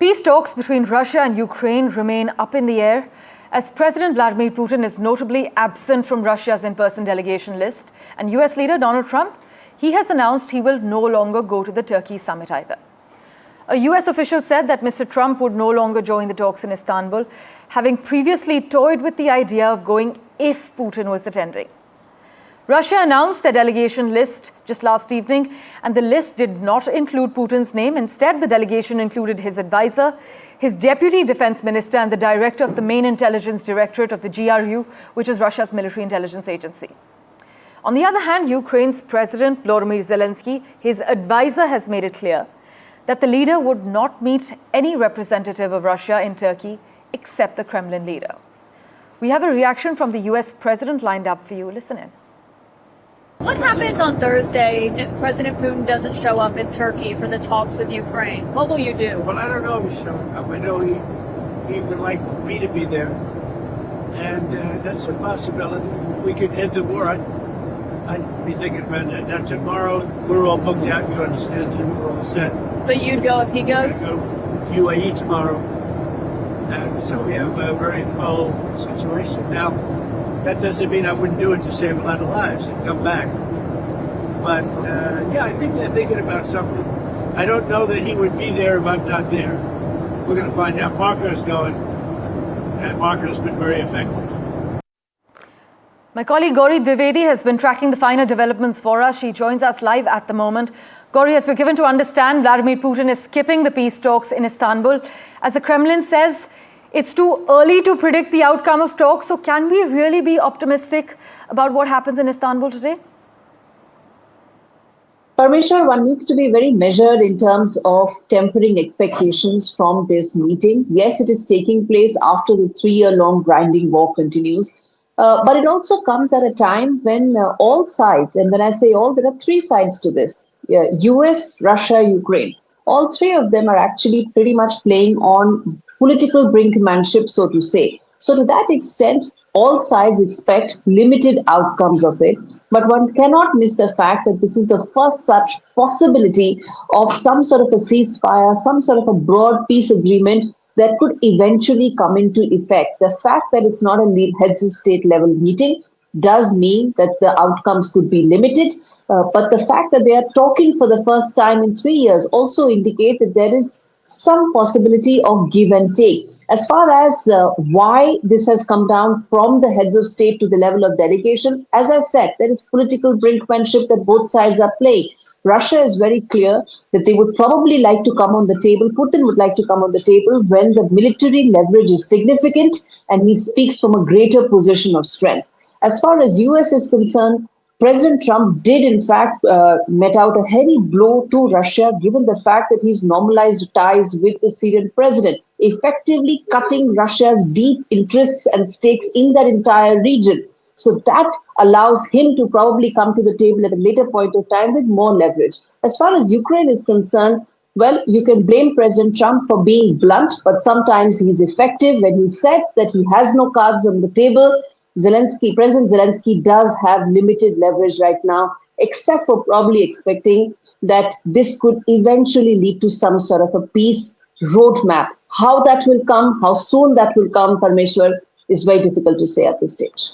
Peace talks between Russia and Ukraine remain up in the air as President Vladimir Putin is notably absent from Russia's in-person delegation list, and US leader Donald Trump, he has announced he will no longer go to the Turkey summit either. A US official said that Mr. Trump would no longer join the talks in Istanbul, having previously toyed with the idea of going if Putin was attending. Russia announced their delegation list just last evening, and the list did not include Putin's name. Instead, the delegation included his advisor, his deputy defense minister, and the director of the main intelligence directorate of the GRU, which is Russia's military intelligence agency. On the other hand, Ukraine's President Volodymyr Zelensky, his advisor, has made it clear that the leader would not meet any representative of Russia in Turkey except the Kremlin leader. We have a reaction from the US president lined up for you. Listen in. What happens on Thursday if President Putin doesn't show up in Turkey for the talks with Ukraine? What will you do? Well, I don't know if he's showing up. I know he would like me to be there. And that's a possibility. If we could end the war, I'd be thinking about that. Now, tomorrow, we're all booked out, you understand, we're all set. But you'd go if he goes? I'd go UAE tomorrow. And so we have a very full situation. Now, that doesn't mean I wouldn't do it to save a lot of lives and come back. But, yeah, I think they're thinking about something. I don't know that he would be there if I'm not there. We're going to find out. Parker's going, and Parker's been very effective. My colleague Gori Dvedi has been tracking the finer developments for us. She joins us live at the moment. Gori, as we're given to understand, Vladimir Putin is skipping the peace talks in Istanbul. As the Kremlin says, it's too early to predict the outcome of talks. So can we really be optimistic about what happens in Istanbul today? Parmeshwar, one needs to be very measured in terms of tempering expectations from this meeting. Yes, it is taking place after the 3-year-long grinding war continues. But it also comes at a time when all sides, and when I say all, there are 3 sides to this, US, Russia, Ukraine. All 3 of them are actually pretty much playing on political brinkmanship, so to say. So to that extent, all sides expect limited outcomes of it. But one cannot miss the fact that this is the first such possibility of some sort of a ceasefire, some sort of a broad peace agreement that could eventually come into effect. The fact that it's not a heads of state level meeting does mean that the outcomes could be limited. But the fact that they are talking for the first time in 3 years also indicate that there is some possibility of give and take. As far as why this has come down from the heads of state to the level of delegation, as I said, there is political brinkmanship that both sides are playing. Russia is very clear that they would probably like to come on the table. Putin would like to come on the table when the military leverage is significant and he speaks from a greater position of strength. As far as US is concerned, President Trump did, in fact, met out a heavy blow to Russia, given the fact that he's normalized ties with the Syrian president, effectively cutting Russia's deep interests and stakes in that entire region. So that allows him to probably come to the table at a later point of time with more leverage. As far as Ukraine is concerned, well, you can blame President Trump for being blunt, but sometimes he's effective. When he said that he has no cards on the table, President Zelensky does have limited leverage right now, except for probably expecting that this could eventually lead to some sort of a peace roadmap. How that will come, how soon that will come, Parmeshwar, is very difficult to say at this stage.